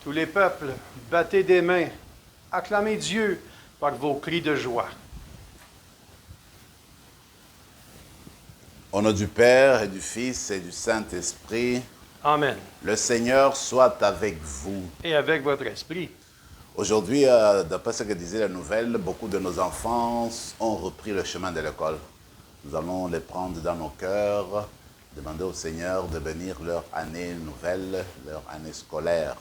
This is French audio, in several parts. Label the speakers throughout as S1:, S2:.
S1: Tous les peuples, battez des mains, acclamez Dieu par vos cris de joie.
S2: Au nom du Père et du Fils et du Saint-Esprit,
S1: Amen.
S2: le Seigneur soit avec vous.
S1: Et avec votre esprit.
S2: Aujourd'hui, d'après ce que disait la nouvelle, beaucoup de nos enfants ont repris le chemin de l'école. Nous allons les prendre dans nos cœurs, demander au Seigneur de bénir leur année nouvelle, leur année scolaire.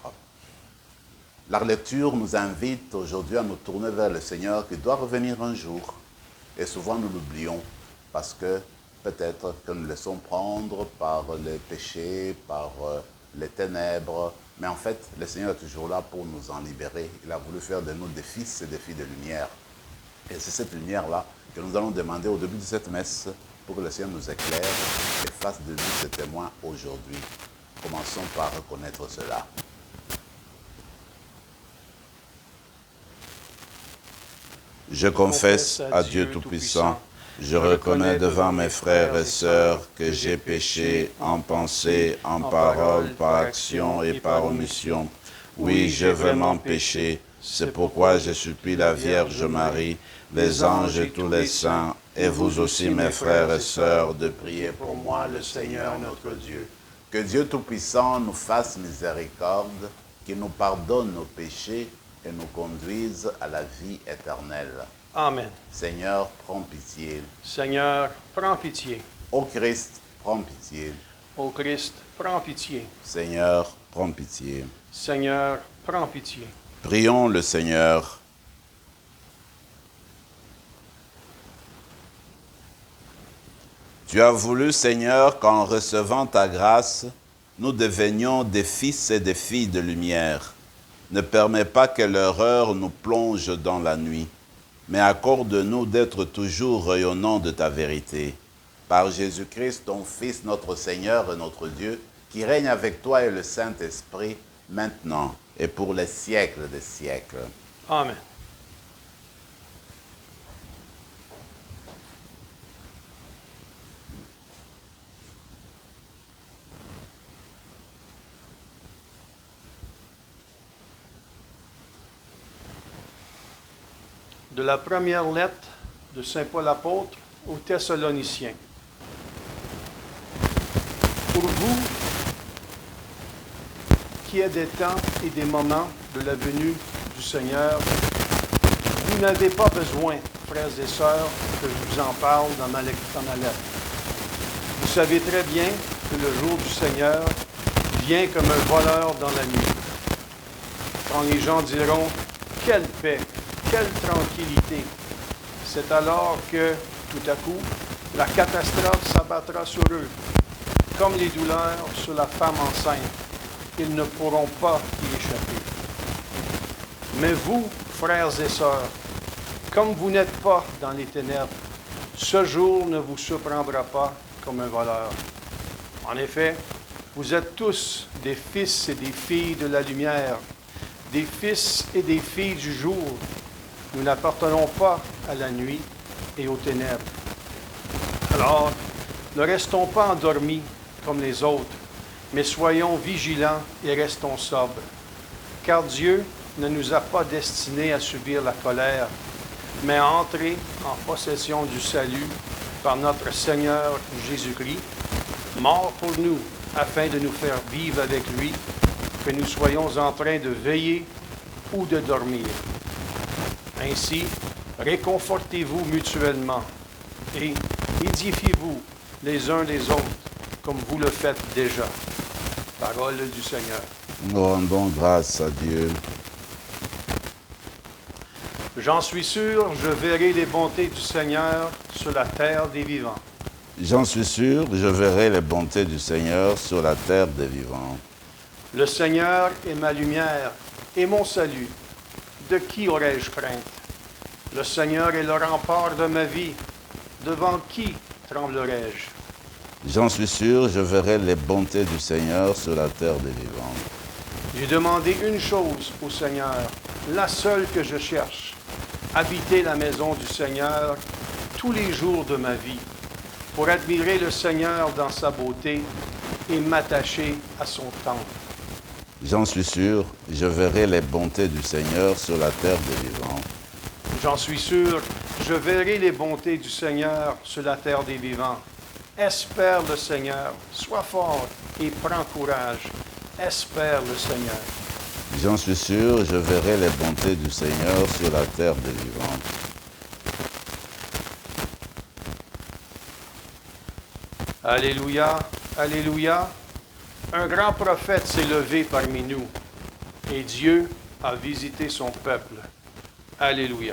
S2: La lecture nous invite aujourd'hui à nous tourner vers le Seigneur qui doit revenir un jour. Et souvent nous l'oublions parce que peut-être que nous laissons prendre par les péchés, par les ténèbres. Mais en fait, le Seigneur est toujours là pour nous en libérer. Il a voulu faire de nous des fils et des filles de lumière. Et c'est cette lumière-là que nous allons demander au début de cette messe pour que le Seigneur nous éclaire et fasse de nous ses témoins aujourd'hui. Commençons par reconnaître cela. Je confesse à Dieu Tout-Puissant, je reconnais devant mes frères et sœurs que j'ai péché en pensée, en parole, par action et par omission. Oui, j'ai vraiment péché. C'est pourquoi je supplie la Vierge Marie, les anges et tous les saints, et vous aussi mes frères et sœurs, de prier pour moi le Seigneur notre Dieu. Que Dieu Tout-Puissant nous fasse miséricorde, qu'il nous pardonne nos péchés et nous conduise à la vie éternelle.
S1: Amen.
S2: Seigneur, prends pitié.
S1: Seigneur, prends pitié.
S2: Ô Christ, prends pitié.
S1: Ô Christ, prends pitié.
S2: Seigneur, prends pitié.
S1: Seigneur, prends pitié.
S2: Prions le Seigneur. Tu as voulu, Seigneur, qu'en recevant ta grâce, nous devenions des fils et des filles de lumière. Ne permets pas que l'erreur nous plonge dans la nuit, mais accorde-nous d'être toujours rayonnants de ta vérité. Par Jésus-Christ, ton Fils, notre Seigneur et notre Dieu, qui règne avec toi et le Saint-Esprit, maintenant et pour les siècles des siècles.
S1: Amen. De la première lettre de Saint Paul apôtre aux Thessaloniciens. Pour vous, qui êtes des temps et des moments de la venue du Seigneur, vous n'avez pas besoin, frères et sœurs, que je vous en parle dans ma lettre. Vous savez très bien que le jour du Seigneur vient comme un voleur dans la nuit. Quand les gens diront « Quelle paix !» Quelle tranquillité! C'est alors que, tout à coup, la catastrophe s'abattra sur eux, comme les douleurs sur la femme enceinte. Ils ne pourront pas y échapper. Mais vous, frères et sœurs, comme vous n'êtes pas dans les ténèbres, ce jour ne vous surprendra pas comme un voleur. En effet, vous êtes tous des fils et des filles de la lumière, des fils et des filles du jour. Nous n'appartenons pas à la nuit et aux ténèbres. Alors, ne restons pas endormis comme les autres, mais soyons vigilants et restons sobres. Car Dieu ne nous a pas destinés à subir la colère, mais à entrer en possession du salut par notre Seigneur Jésus-Christ, mort pour nous, afin de nous faire vivre avec lui, que nous soyons en train de veiller ou de dormir. Ainsi, réconfortez-vous mutuellement et édifiez-vous les uns les autres, comme vous le faites déjà. Parole du Seigneur.
S2: Nous rendons grâce à Dieu.
S1: J'en suis sûr, je verrai les bontés du Seigneur sur la terre des vivants.
S2: J'en suis sûr, je verrai les bontés du Seigneur sur la terre des vivants.
S1: Le Seigneur est ma lumière et mon salut. De qui aurais-je crainte? Le Seigneur est le rempart de ma vie. Devant qui tremblerais-je?
S2: J'en suis sûr, je verrai les bontés du Seigneur sur la terre des vivants.
S1: J'ai demandé une chose au Seigneur, la seule que je cherche, habiter la maison du Seigneur tous les jours de ma vie, pour admirer le Seigneur dans sa beauté et m'attacher à son temple.
S2: J'en suis sûr, je verrai les bontés du Seigneur sur la terre des vivants.
S1: J'en suis sûr, je verrai les bontés du Seigneur sur la terre des vivants. Espère le Seigneur, sois fort et prends courage. Espère le Seigneur.
S2: J'en suis sûr, je verrai les bontés du Seigneur sur la terre des vivants.
S1: Alléluia, alléluia. Un grand prophète s'est levé parmi nous et Dieu a visité son peuple. Alléluia.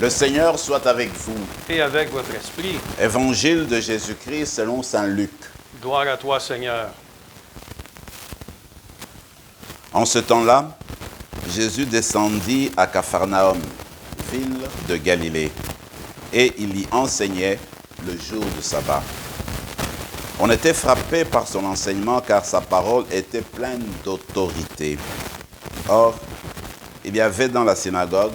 S2: Le Seigneur soit avec vous.
S1: Et avec votre esprit.
S2: Évangile de Jésus-Christ selon saint Luc.
S1: Gloire à toi, Seigneur.
S2: En ce temps-là, Jésus descendit à Capharnaüm, ville de Galilée, et il y enseignait le jour du sabbat. On était frappé par son enseignement car sa parole était pleine d'autorité. Or, il y avait dans la synagogue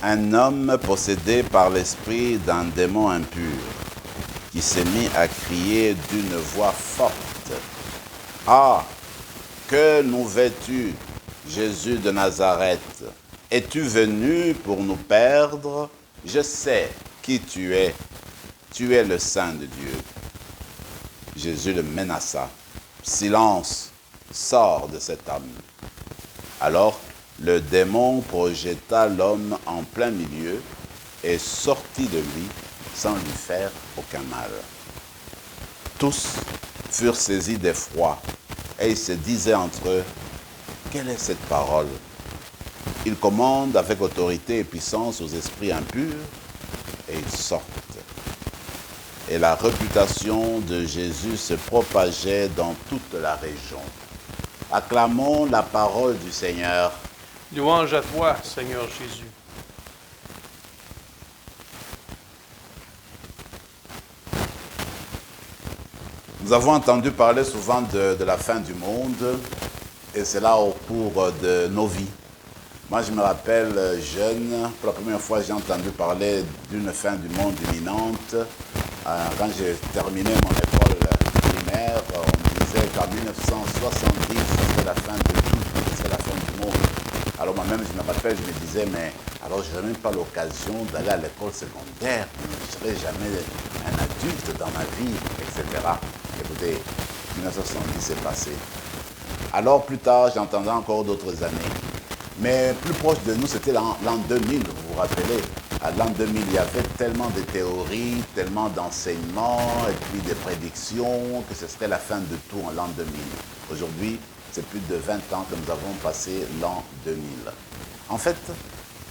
S2: un homme possédé par l'esprit d'un démon impur qui s'est mis à crier d'une voix forte. « Ah, que nous veux-tu, Jésus de Nazareth? Es-tu venu pour nous perdre? Je sais qui tu es. Tu es le Saint de Dieu. » Jésus le menaça. « Silence, sors de cet homme. » Alors, le démon projeta l'homme en plein milieu et sortit de lui sans lui faire aucun mal. Tous furent saisis d'effroi et ils se disaient entre eux, « Quelle est cette parole? Il commande avec autorité et puissance aux esprits impurs et ils sortent. » Et la réputation de Jésus se propageait dans toute la région. Acclamons la parole du Seigneur.
S1: Louange à toi, Seigneur Jésus.
S2: Nous avons entendu parler souvent de la fin du monde, et c'est là au cours de nos vies. Moi, je me rappelle jeune, pour la première fois, j'ai entendu parler d'une fin du monde imminente. Quand j'ai terminé mon école primaire, on me disait qu'en 1970, c'était la fin de tout, c'est la fin du monde. Alors moi-même, je me rappelle, je me disais, mais alors je n'ai même pas l'occasion d'aller à l'école secondaire, je ne serai jamais un adulte dans ma vie, etc. Écoutez, 1970 s'est passé. Alors plus tard, j'entendais encore d'autres années. Mais plus proche de nous, c'était l'an 2000, vous vous rappelez. À l'an 2000, il y avait tellement de théories, tellement d'enseignements, et puis des prédictions, que ce serait la fin de tout en l'an 2000. Aujourd'hui, c'est plus de 20 ans que nous avons passé l'an 2000. En fait,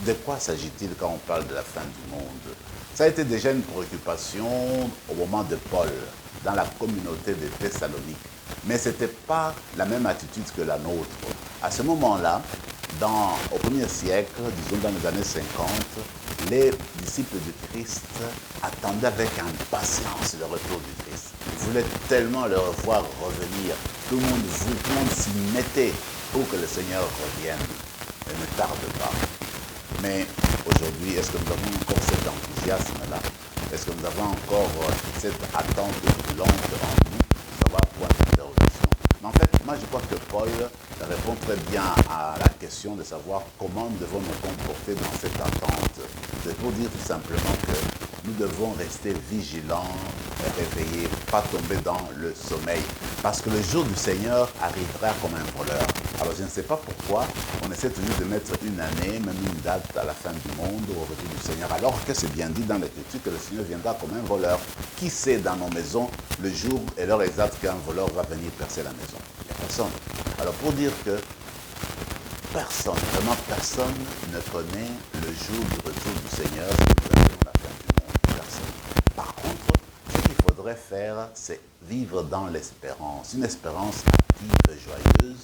S2: de quoi s'agit-il quand on parle de la fin du monde? Ça a été déjà une préoccupation au moment de Paul, dans la communauté de Thessalonique. Mais ce n'était pas la même attitude que la nôtre. À ce moment-là, au 1er siècle, disons dans les années 50, les disciples du Christ attendaient avec impatience le retour du Christ. Ils voulaient tellement le revoir revenir. Tout le monde s'y mettait pour que le Seigneur revienne. Et ne tarde pas. Mais aujourd'hui, est-ce que nous avons encore cet enthousiasme-là? Est-ce que nous avons encore cette attente brûlante en nous pour savoir point d'interrogation? Mais en fait, moi je crois que Paul répond très bien à la question de savoir comment nous devons nous comporter dans cette attente. C'est pour dire tout simplement que nous devons rester vigilants et réveillés, pas tomber dans le sommeil. Parce que le jour du Seigneur arrivera comme un voleur. Alors je ne sais pas pourquoi on essaie toujours de mettre une année, même une date à la fin du monde, au retour du Seigneur, alors que c'est bien dit dans l'Écriture que le Seigneur viendra comme un voleur. Qui sait dans nos maisons le jour et l'heure exacte qu'un voleur va venir percer la maison? Il n'y a personne. Alors pour dire que personne, vraiment personne ne connaît le jour du retour du Seigneur, c'est la fin du monde. Personne. Par contre, ce qu'il faudrait faire, c'est vivre dans l'espérance, une espérance active et joyeuse,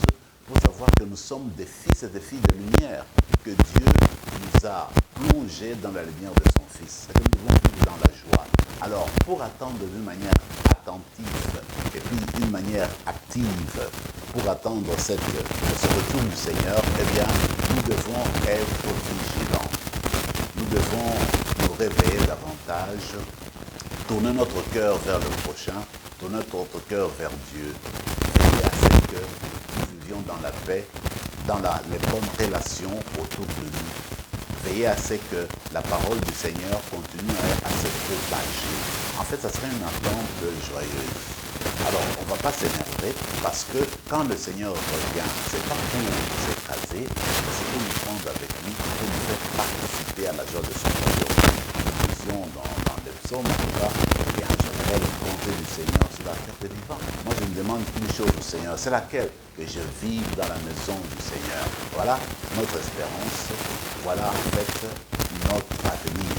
S2: pour savoir que nous sommes des fils et des filles de lumière, que Dieu nous a plongés dans la lumière de son Fils, et que nous devons vivre dans la joie. Alors, pour attendre d'une manière attentive et puis d'une manière active, pour attendre ce retour du Seigneur, eh bien, nous devons être vigilants. devons nous réveiller davantage, tourner notre cœur vers le prochain, tourner notre cœur vers Dieu, veiller à ce que nous vivions dans la paix, dans les bonnes relations autour de nous. Veiller à ce que la parole du Seigneur continue à se propager. En fait, ça serait une attente joyeuse. Alors, on ne va pas s'énerver parce que quand le Seigneur revient, ce n'est pas pour nous écraser, c'est pour nous prendre avec lui, pour nous faire participer à la joie de son royaume. Nous disions dans les psaumes, en tout cas, il y a un la bonté du Seigneur sur la terre des vivants. Moi, je me demande une chose au Seigneur, c'est laquelle? Que je vive dans la maison du Seigneur. Voilà notre espérance, voilà en fait notre avenir.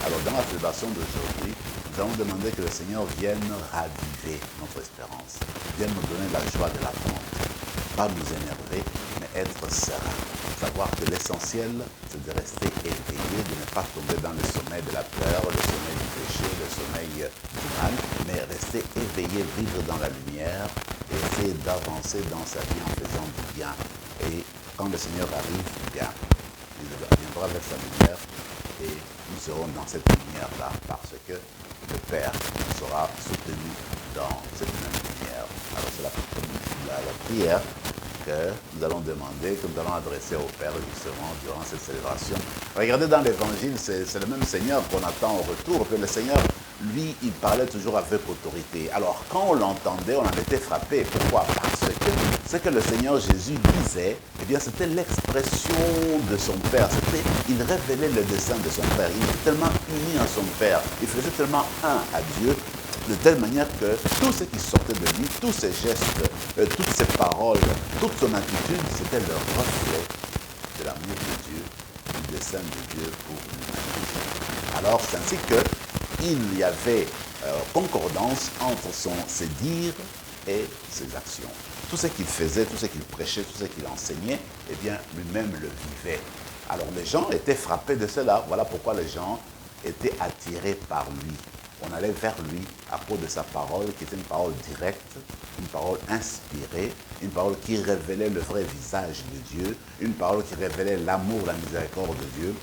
S2: Alors, dans la célébration d'aujourd'hui, nous allons demander que le Seigneur vienne raviver notre espérance, vienne nous donner la joie de l'attente, pas nous énerver, mais être serein. Savoir que l'essentiel, c'est de rester éveillé, de ne pas tomber dans le sommeil de la peur, le sommeil du péché, le sommeil du mal, mais rester éveillé, vivre dans la lumière, et essayer d'avancer dans sa vie en faisant du bien. Et quand le Seigneur arrive, bien, il viendra avec sa lumière et nous serons dans cette lumière-là parce que le Père sera soutenu dans cette même lumière. Alors c'est la prière que nous allons demander, que nous allons adresser au Père justement durant cette célébration. Regardez dans l'Évangile, c'est le même Seigneur qu'on attend au retour, que le Seigneur, lui, il parlait toujours avec autorité. Alors quand on l'entendait, on en était frappé. Pourquoi? Parce que ce que le Seigneur Jésus disait, eh bien c'était l'expression de son Père. Il révélait le dessein de son Père. Il était tellement uni à son Père. Il faisait tellement un à Dieu, de telle manière que tout ce qui sortait de lui, tous ses gestes, toutes ses paroles, toute son attitude, c'était le reflet de l'amour de Dieu, du dessein de Dieu pour l'humanité. Alors, c'est ainsi qu'il y avait concordance entre ses dires et ses actions. Tout ce qu'il faisait, tout ce qu'il prêchait, tout ce qu'il enseignait, eh bien, lui-même le vivait. Alors, les gens étaient frappés de cela. Voilà pourquoi les gens étaient attirés par lui. On allait vers lui à cause de sa parole, qui était une parole directe, une parole inspirée, une parole qui révélait le vrai visage de Dieu, une parole qui révélait l'amour, la miséricorde de Dieu,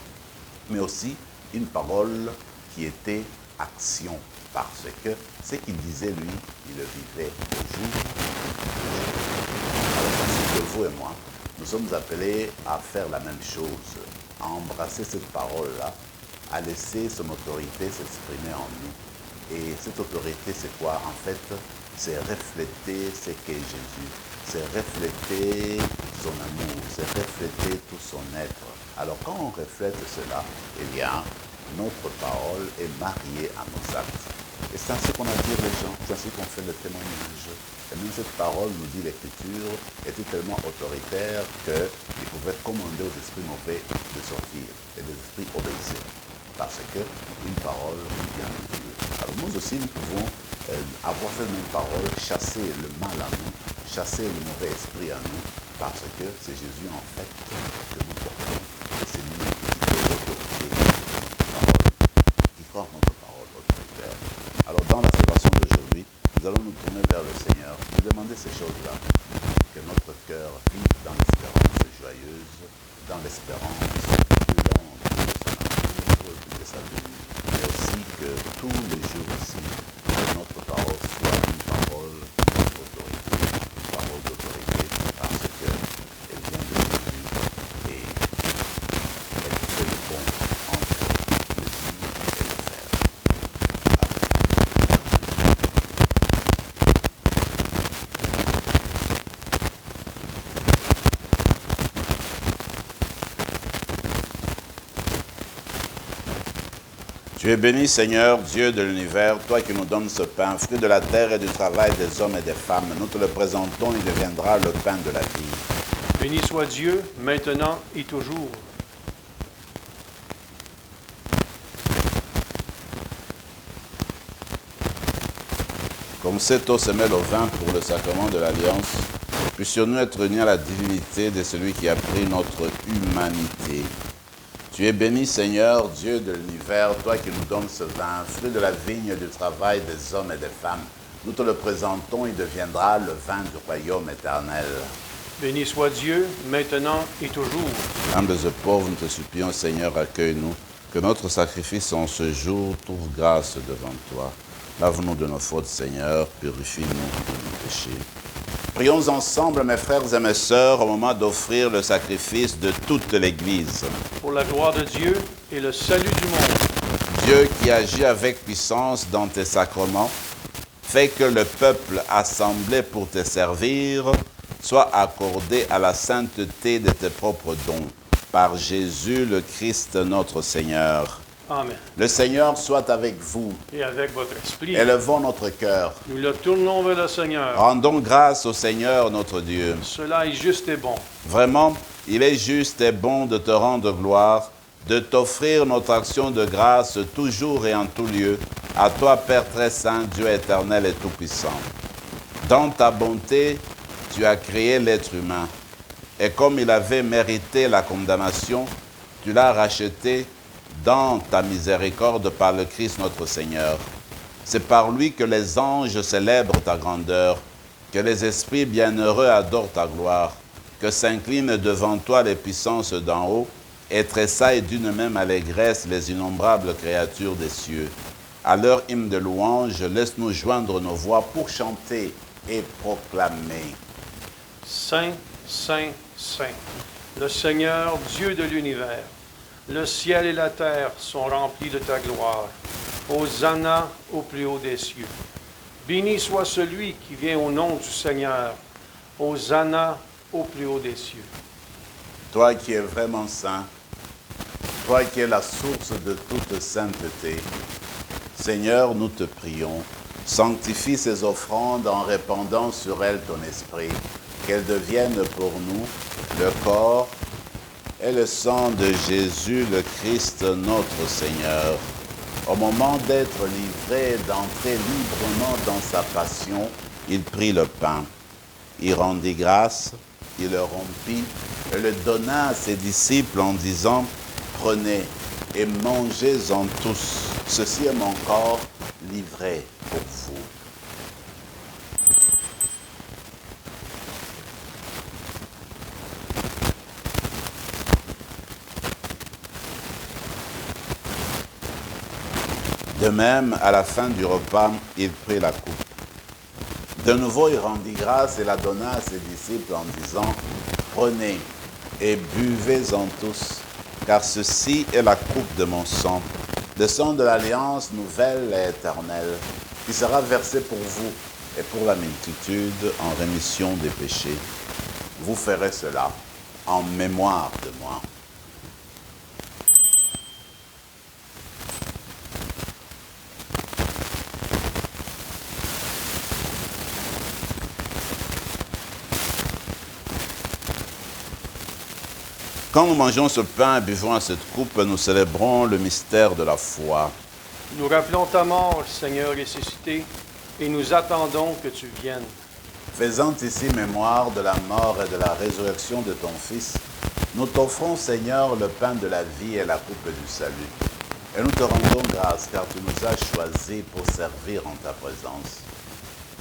S2: mais aussi une parole qui était action, parce que ce qu'il disait, lui, il le vivait au jour. Alors, ainsi que vous et moi, nous sommes appelés à faire la même chose, à embrasser cette parole-là, à laisser son autorité s'exprimer en nous. Et cette autorité, c'est quoi? En fait, c'est refléter ce qu'est Jésus. C'est refléter son amour. C'est refléter tout son être. Alors, quand on reflète cela, eh bien, notre parole est mariée à nos actes. Et c'est ainsi qu'on attire les gens. C'est ainsi qu'on fait le témoignage. Et même cette parole, nous dit l'Écriture, était tellement autoritaire qu'il pouvait commander aux esprits mauvais de sortir. Et les esprits obéissaient. Parce qu'une parole vient de Dieu. Alors nous aussi, nous pouvons avoir cette même parole, chasser le mal à nous, chasser le mauvais esprit à nous, parce que c'est Jésus en fait que nous portons. Et c'est lui qui fait l'autorité de notre parole, qui croit notre parole autoritaire. Alors dans la célébration d'aujourd'hui, nous allons nous tourner vers le Seigneur, nous demander ces choses-là, que notre cœur vive dans l'espérance joyeuse, dans l'espérance de sa venue, mais aussi que tous les jours aussi, que notre parole soit une parole d'autorité, parce qu'elle vient de Jésus et elle fait le pont entre le dire et le faire. Tu es béni, Seigneur, Dieu de l'univers, toi qui nous donnes ce pain, fruit de la terre et du travail des hommes et des femmes. Nous te le présentons, il deviendra le pain de la vie.
S1: Béni soit Dieu, maintenant et toujours.
S2: Comme cette eau se mêle au vin pour le sacrement de l'Alliance, puissions-nous être unis à la divinité de celui qui a pris notre humanité. Tu es béni, Seigneur, Dieu de l'univers, toi qui nous donnes ce vin, fruit de la vigne du travail des hommes et des femmes. Nous te le présentons, il deviendra le vin du royaume éternel.
S1: Béni soit Dieu, maintenant et toujours.
S2: Humbles et pauvres, nous te supplions, Seigneur, accueille-nous, Que notre sacrifice en ce jour trouve grâce devant toi. Lave-nous de nos fautes, Seigneur, purifie-nous de nos péchés. Prions ensemble, mes frères et mes sœurs, au moment d'offrir le sacrifice de toute l'Église.
S1: Pour la gloire de Dieu et le salut du monde.
S2: Dieu qui agit avec puissance dans tes sacrements, fais que le peuple assemblé pour te servir soit accordé à la sainteté de tes propres dons. Par Jésus le Christ notre Seigneur.
S1: Amen.
S2: Le Seigneur soit avec vous.
S1: Et avec votre esprit.
S2: Élevons notre cœur.
S1: Nous le tournons vers le Seigneur.
S2: Rendons grâce au Seigneur notre Dieu.
S1: Cela est juste et bon.
S2: Vraiment, il est juste et bon de te rendre gloire, de t'offrir notre action de grâce toujours et en tout lieu, à toi, Père très saint, Dieu éternel et tout-puissant. Dans ta bonté, tu as créé l'être humain. Et comme il avait mérité la condamnation, tu l'as racheté dans ta miséricorde par le Christ notre Seigneur. C'est par lui que les anges célèbrent ta grandeur, que les esprits bienheureux adorent ta gloire, que s'inclinent devant toi les puissances d'en haut, et tressaillent d'une même allégresse les innombrables créatures des cieux. À leur hymne de louange, laisse-nous joindre nos voix pour chanter et proclamer.
S1: Saint, Saint, Saint, le Seigneur, Dieu de l'univers. Le ciel et la terre sont remplis de ta gloire. Hosanna au plus haut des cieux. Béni soit celui qui vient au nom du Seigneur. Hosanna au plus haut des cieux.
S2: Toi qui es vraiment saint, toi qui es la source de toute sainteté, Seigneur, nous te prions, sanctifie ces offrandes en répandant sur elles ton esprit, qu'elles deviennent pour nous le corps et le sang de Jésus le Christ notre Seigneur. Au moment d'être livré, d'entrer librement dans sa passion, il prit le pain. Il rendit grâce, il le rompit et le donna à ses disciples en disant « Prenez et mangez-en tous. Ceci est mon corps livré pour vous. » De même, à la fin du repas, il prit la coupe. De nouveau, il rendit grâce et la donna à ses disciples en disant, « Prenez et buvez-en tous, car ceci est la coupe de mon sang, le sang de l'alliance nouvelle et éternelle, qui sera versé pour vous et pour la multitude en rémission des péchés. Vous ferez cela en mémoire de moi. » Quand nous mangeons ce pain et buvons à cette coupe, nous célébrons le mystère de la foi.
S1: Nous rappelons ta mort, Seigneur ressuscité, et nous attendons que tu viennes.
S2: Faisant ici mémoire de la mort et de la résurrection de ton Fils, nous t'offrons, Seigneur, le pain de la vie et la coupe du salut. Et nous te rendons grâce, car tu nous as choisis pour servir en ta présence.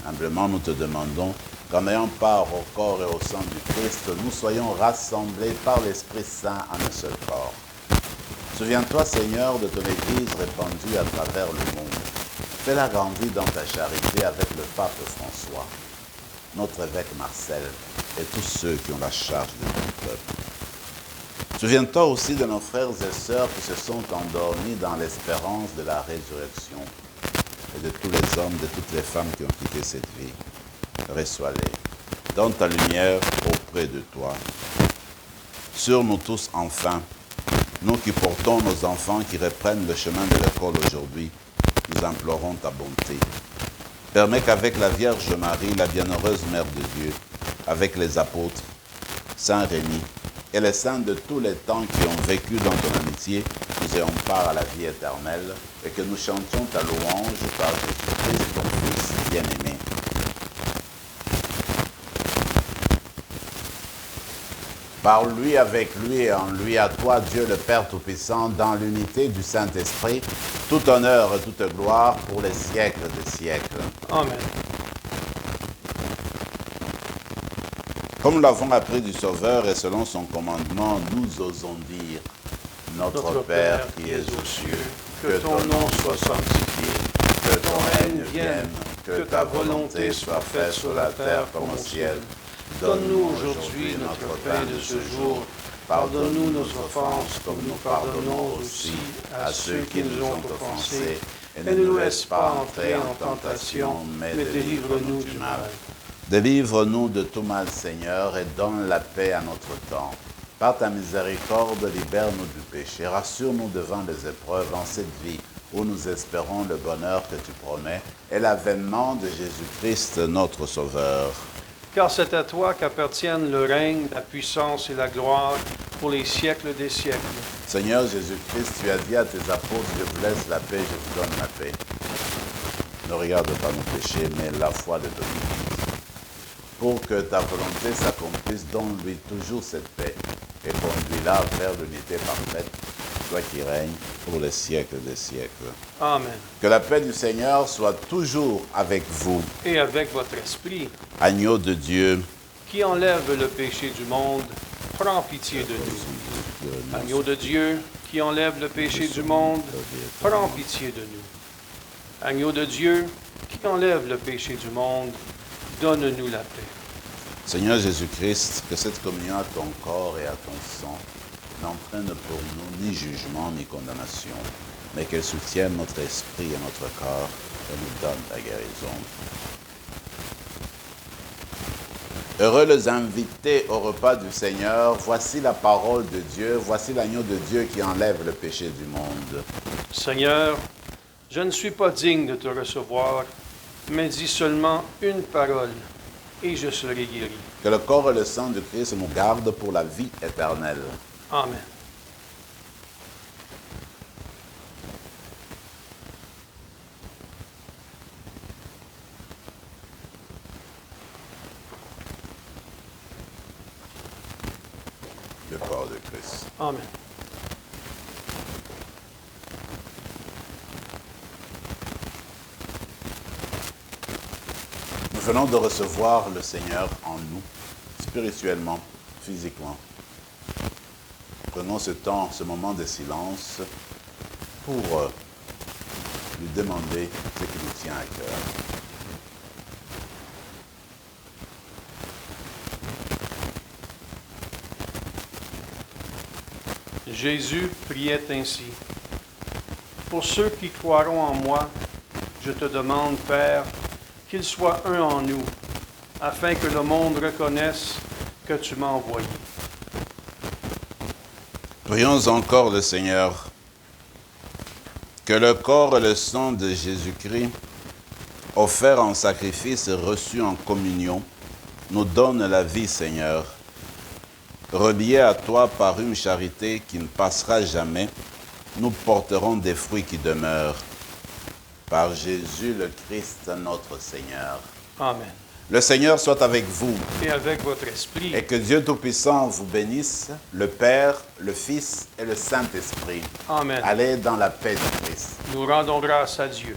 S2: Humblement, nous te demandons qu'en ayant part au corps et au sang du Christ, nous soyons rassemblés par l'Esprit Saint en un seul corps. Souviens-toi, Seigneur, de ton Église répandue à travers le monde. Fais-la grandir dans ta charité avec le pape François, notre évêque Marcel et tous ceux qui ont la charge de ton peuple. Souviens-toi aussi de nos frères et sœurs qui se sont endormis dans l'espérance de la résurrection et de tous les hommes, de toutes les femmes qui ont quitté cette vie. Reçois-les dans ta lumière auprès de toi. Sur nous tous, enfin, nous qui portons nos enfants qui reprennent le chemin de l'école aujourd'hui, nous implorons ta bonté. Permets qu'avec la Vierge Marie, la bienheureuse Mère de Dieu, avec les apôtres, Saint Rémy et les saints de tous les temps qui ont vécu dans ton amitié, nous ayons part à la vie éternelle et que nous chantions ta louange par Jésus-Christ, ton Fils bien-aimé. Par lui, avec lui et en lui, à toi, Dieu le Père Tout-Puissant, dans l'unité du Saint-Esprit, tout honneur et toute gloire pour les siècles des siècles.
S1: Amen.
S2: Comme nous l'avons appris du Sauveur et selon son commandement, nous osons dire, Notre Père qui es aux cieux, que ton nom soit sanctifié, que ton règne vienne, que ta volonté soit faite sur la terre comme au ciel. Donne-nous aujourd'hui notre pain de ce jour. Pardonne-nous nos offenses comme nous pardonnons aussi à ceux qui nous ont offensés. Et ne nous laisse pas entrer en tentation, mais délivre-nous du mal. Délivre-nous de tout mal, Seigneur, et donne la paix à notre temps. Par ta miséricorde, libère-nous du péché. Rassure-nous devant les épreuves en cette vie où nous espérons le bonheur que tu promets et l'avènement de Jésus-Christ, notre Sauveur.
S1: Car c'est à toi qu'appartiennent le règne, la puissance et la gloire pour les siècles des siècles.
S2: Seigneur Jésus-Christ, tu as dit à tes apôtres, je vous laisse la paix, je vous donne la paix. Ne regarde pas nos péchés, mais la foi de ton Église. Pour que ta volonté s'accomplisse, donne-lui toujours cette paix et conduis-la vers l'unité parfaite, toi qui règnes pour les siècles des siècles.
S1: Amen.
S2: Que la paix du Seigneur soit toujours avec vous.
S1: Et avec votre esprit,
S2: Agneau de Dieu,
S1: qui enlève le péché du monde, prends pitié de nous. Agneau de Dieu, qui enlève le péché du monde, prends pitié de nous. Agneau de Dieu, qui enlève le péché du monde, donne-nous la paix.
S2: Seigneur Jésus-Christ, que cette communion à ton corps et à ton sang n'entraîne pour nous ni jugement ni condamnation, mais qu'elle soutienne notre esprit et notre corps et nous donne la guérison. Heureux les invités au repas du Seigneur, voici la parole de Dieu, voici l'agneau de Dieu qui enlève le péché du monde.
S1: Seigneur, je ne suis pas digne de te recevoir, mais dis seulement une parole, et je serai guéri.
S2: Que le corps et le sang de Christ nous gardent pour la vie éternelle.
S1: Amen.
S2: Le corps de Christ.
S1: Amen.
S2: Nous venons de recevoir le Seigneur en nous, spirituellement, physiquement. Prenons ce temps, ce moment de silence pour lui demander ce qui nous tient à cœur.
S1: Jésus priait ainsi. Pour ceux qui croiront en moi, je te demande, Père, qu'ils soient un en nous, afin que le monde reconnaisse que tu m'as envoyé.
S2: Prions encore le Seigneur. Que le corps et le sang de Jésus-Christ, offerts en sacrifice et reçus en communion, nous donnent la vie, Seigneur. Reliés à toi par une charité qui ne passera jamais, nous porterons des fruits qui demeurent. Par Jésus le Christ, notre Seigneur.
S1: Amen.
S2: Le Seigneur soit avec vous.
S1: Et avec votre esprit.
S2: Et que Dieu Tout-Puissant vous bénisse, le Père, le Fils et le Saint-Esprit.
S1: Amen.
S2: Allez dans la paix de Christ.
S1: Nous rendons grâce à Dieu.